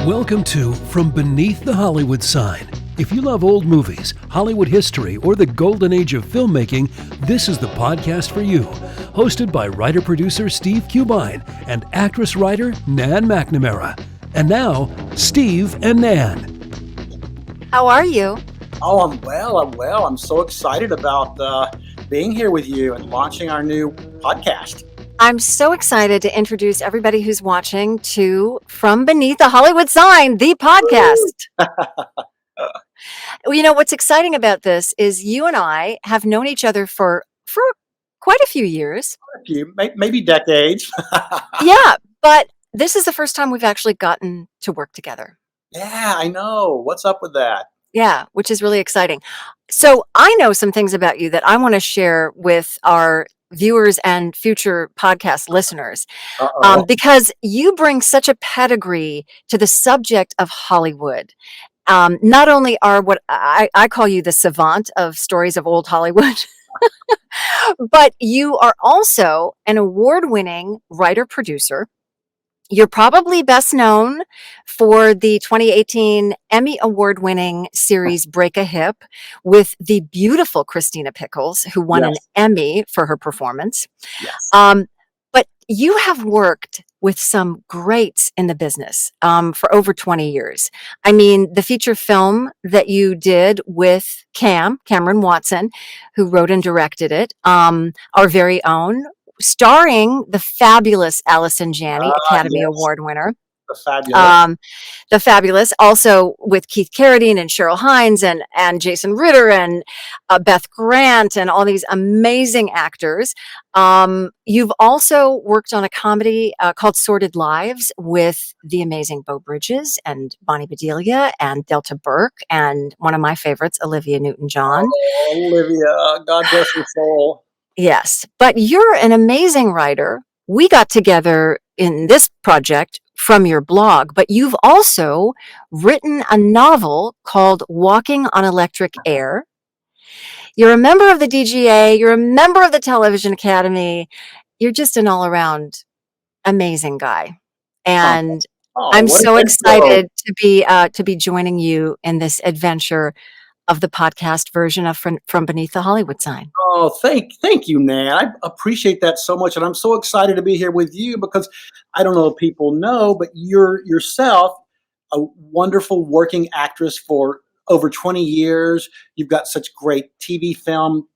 Welcome to From Beneath the Hollywood Sign. If you love old movies, Hollywood history, or the golden age of filmmaking, this is the podcast for you. Hosted by writer-producer Steve Cubine and actress-writer Nan McNamara. And now, Steve and Nan. How are you? Oh, I'm well. I'm so excited about being here with you and launching our new podcast. I'm so excited to introduce everybody who's watching to From Beneath the Hollywood Sign, the podcast. You know, what's exciting about this is you and I have known each other for quite a few years. Maybe decades. Yeah, but this is the first time we've actually gotten to work together. Yeah, I know. What's up with that? Yeah, which is really exciting. So I know some things about you that I want to share with our viewers and future podcast listeners, because you bring such a pedigree to the subject of Hollywood. Not only are what I call you the savant of stories of old Hollywood, but you are also an award-winning writer-producer. You're probably best known for the 2018 Emmy Award-winning series Break a Hip with the beautiful Christina Pickles, who won an Emmy for her performance. Yes. But you have worked with some greats in the business for over 20 years. I mean, the feature film that you did with Cameron Watson, who wrote and directed it, our very own, starring the fabulous Allison Janney, Academy Award winner. The fabulous, also with Keith Carradine and Cheryl Hines and Jason Ritter and Beth Grant and all these amazing actors. You've also worked on a comedy called Sordid Lives with the amazing Beau Bridges and Bonnie Bedelia and Delta Burke and one of my favorites, Olivia Newton-John. Oh, Olivia, God bless her soul. Yes, but you're an amazing writer. We got together in this project from your blog, but you've also written a novel called Walking on Electric Air. You're a member of the DGA. You're a member of the Television Academy. You're just an all-around amazing guy. And I'm so excited to be joining you in this adventure of the podcast version of From Beneath the Hollywood Sign. Oh, thank you, Nan. I appreciate that so much. And I'm so excited to be here with you because I don't know if people know, but you're yourself a wonderful working actress for over 20 years. You've got such great TV, film,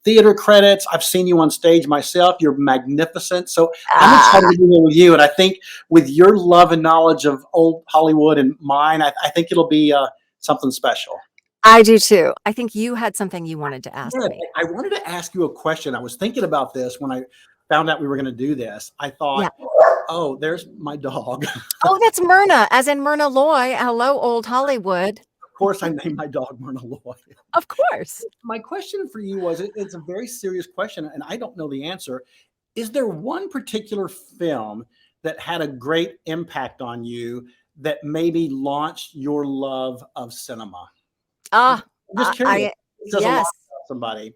theater credits. I've seen you on stage myself. You're magnificent. So I'm excited to be here with you. And I think with your love and knowledge of old Hollywood and mine, I think it'll be something special. I do too. I think you had something you wanted to ask me. I wanted to ask you a question. I was thinking about this when I found out we were going to do this. I thought, oh, there's my dog. Oh, that's Myrna, as in Myrna Loy. Hello, old Hollywood. Of course, I named my dog Myrna Loy. Of course. My question for you was, it's a very serious question, and I don't know the answer. Is there one particular film that had a great impact on you that maybe launched your love of cinema? I'm just curious. Yes. Somebody.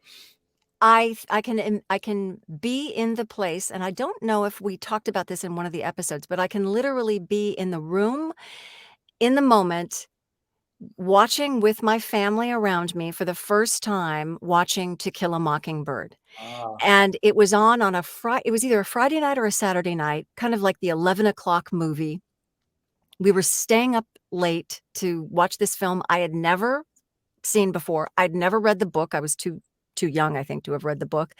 I can be in the place, and I don't know if we talked about this in one of the episodes, but I can literally be in the room, in the moment, watching with my family around me for the first time, watching To Kill a Mockingbird. And it was on a Friday. It was either a Friday night or a Saturday night, kind of like the 11 o'clock movie. We were staying up late to watch this film I had never seen before. I'd never read the book. I was too young, I think, to have read the book.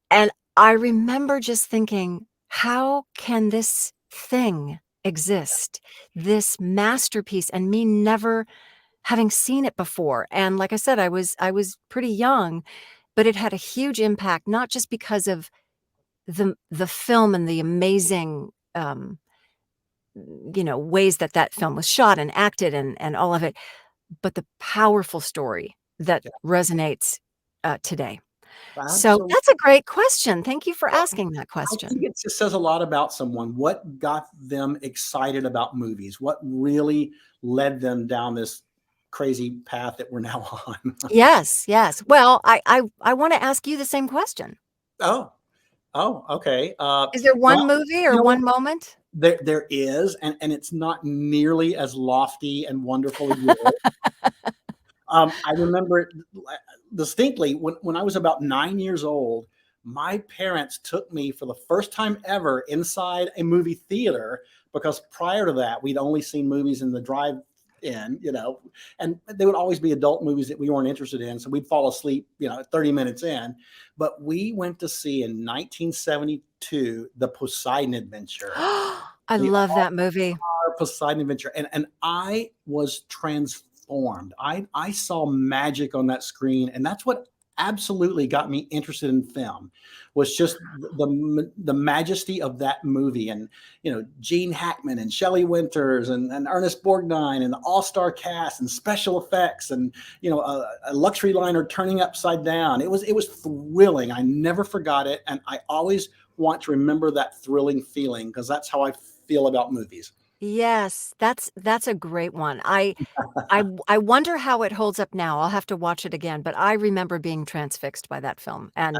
And I remember just thinking, how can this thing exist, this masterpiece, and me never having seen it before? And like I said, I was pretty young, but it had a huge impact, not just because of the film and the amazing ways that film was shot and acted and all of it, but the powerful story that resonates today. So that's a great question. Thank you for asking that question. I think it just says a lot about someone. What got them excited about movies? What really led them down this crazy path that we're now on? Yes. Well, I want to ask you the same question. Oh, Oh, okay. Is there one Well, movie you or know what? one moment? There is, and it's not nearly as lofty and wonderful as yours. I remember it distinctly when I was about 9 years old. My parents took me for the first time ever inside a movie theater because prior to that, we'd only seen movies in the drive-in, and they would always be adult movies that we weren't interested in. So we'd fall asleep, 30 minutes in. But we went to see in 1972 The Poseidon Adventure. I The love that movie. Poseidon Adventure, and I was transformed. I saw magic on that screen, and that's what absolutely got me interested in film. Was just the majesty of that movie, and Gene Hackman and Shelley Winters and Ernest Borgnine and the all-star cast and special effects, and a luxury liner turning upside down. It was thrilling. I never forgot it, and I always want to remember that thrilling feeling because that's how I feel about movies. Yes, that's a great one. I wonder how it holds up now. I'll have to watch it again, but I remember being transfixed by that film, and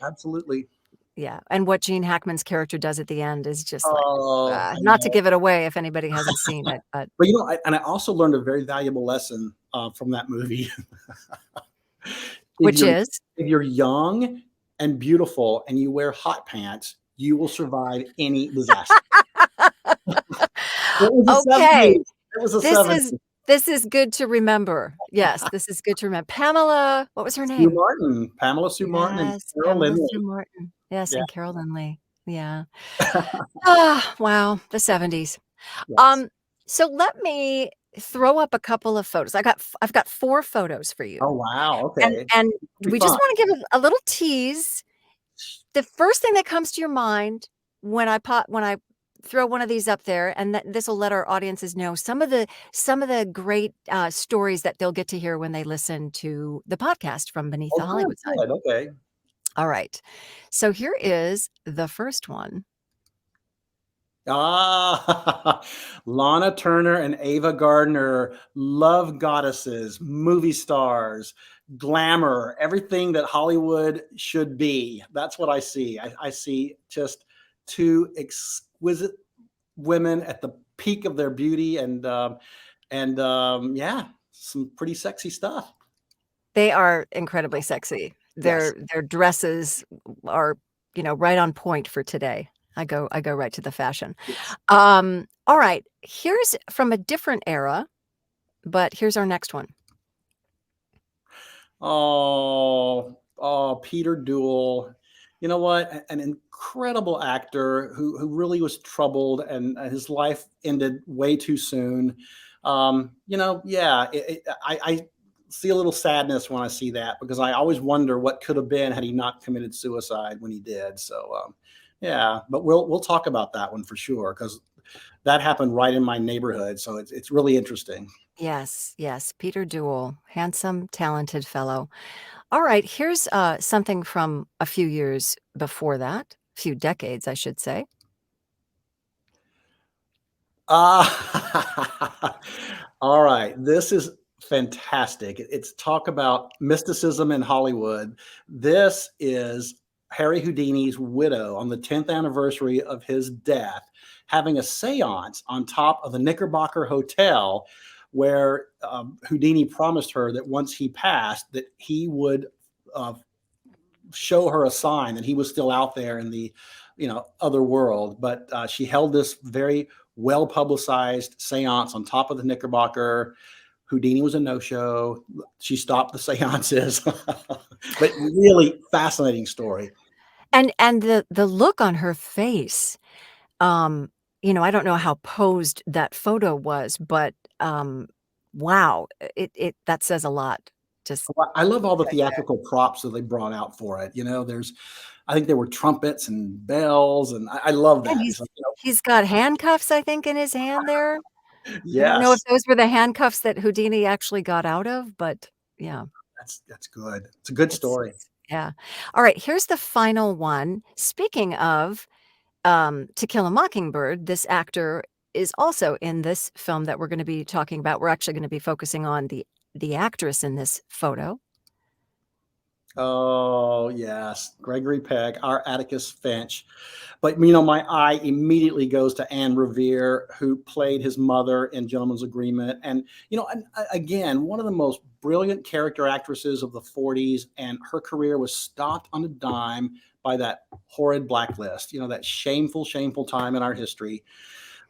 Absolutely. yeah, and what Gene Hackman's character does at the end is just like, Oh, I not to know. give it away if anybody hasn't seen it, but But I also learned a very valuable lesson from that movie. if which you're is? if you're young and beautiful and you wear hot pants, you will survive any disaster. It was the Okay, 70s. It was the this is 70s. this is good to remember. Yes, this is good to remember. Pamela, what was her Sue name? Martin, Pamela Sue Martin, and Yes, Carol Pamela Sue Lindley. Martin. Yes, Yeah. and Carol Lynley. Yeah. Ah, wow, the '70s. Yes. Um, so let me throw up a couple of photos. I've got 4 photos for you. Oh, wow. And Okay. and Be we just fun. wanna give a little tease. The first thing that comes to your mind when I throw one of these up there, and that this'll let our audiences know some of the great, stories that they'll get to hear when they listen to the podcast from Beneath the Oh, good, Hollywood Sign. good. Okay. Alright. So here is the first one. Ah, Lana Turner and Ava Gardner, love goddesses, movie stars, glamour, everything that Hollywood should be. That's what I see. I see just two exquisite women at the peak of their beauty, and yeah, some pretty sexy stuff. They are incredibly sexy. Yes. Their dresses are, right on point for today. I go right to the fashion. Yes. Alright, here's from a different era, but here's our next one. Oh, Peter Duell. You know what? An incredible actor who really was troubled, and his life ended way too soon. Yeah, I see a little sadness when I see that because I always wonder what could have been had he not committed suicide when he did. So, yeah, but we'll talk about that one for sure because that happened right in my neighborhood. So it's really interesting. Yes, yes, Peter Duell, handsome, talented fellow. Alright, here's, something from a few years before that, few decades, I should say. All right. This is fantastic. It's talk about mysticism in Hollywood. This is Harry Houdini's widow on the 10th anniversary of his death, having a seance on top of the Knickerbocker Hotel, where Houdini promised her that once he passed, that he would uh, show her a sign that he was still out there in the other world. But she held this very well publicized seance on top of the Knickerbocker. Houdini was a no-show. She stopped the seances. But really fascinating story. And the look on her face, I don't know how posed that photo was, but, wow, it that says a lot. Just I love all the right there. theatrical props that they brought out for it. I think there were trumpets and bells, and I love And that. It's like, he's got handcuffs, I think, in his hand there. I don't know if yes, those were the handcuffs that Houdini actually got out of, but yeah, that's good. It's a good story. it's yeah. Alright, here's the final one. Speaking of, To Kill a Mockingbird, this actor is also in this film that we're gonna be talking about. We're actually gonna be focusing on the actress in this photo. Oh, yes. Gregory Peck, our Atticus Finch. But, you know, my eye immediately goes to Anne Revere, who played his mother in Gentleman's Agreement. And, you know, again, one of the most brilliant character actresses of the 40s. And her career was stopped on a dime by that horrid blacklist, you know, that shameful, shameful time in our history.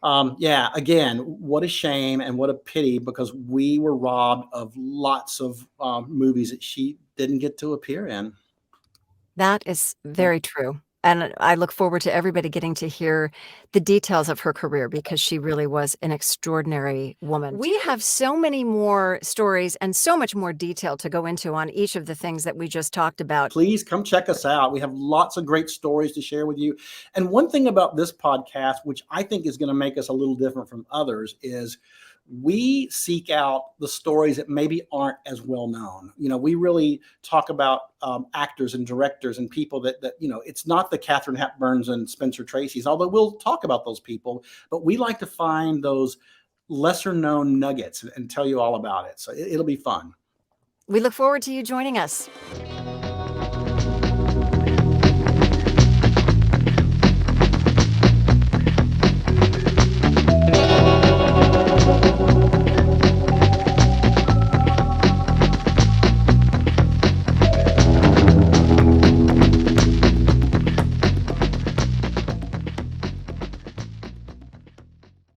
Yeah, again, what a shame and what a pity because we were robbed of lots of movies that she didn't get to appear in. That is Yeah. very true, and I look forward to everybody getting to hear the details of her career because she really was an extraordinary woman. We have so many more stories and so much more detail to go into on each of the things that we just talked about. Please come check us out. We have lots of great stories to share with you. And one thing about this podcast, which I think is going to make us a little different from others, is we seek out the stories that maybe aren't as well known. You know, we really talk about actors and directors and people that you know. It's not the Katharine Hepburns and Spencer Tracy's, although we'll talk about those people. But we like to find those lesser known nuggets and tell you all about it. So it'll be fun. We look forward to you joining us.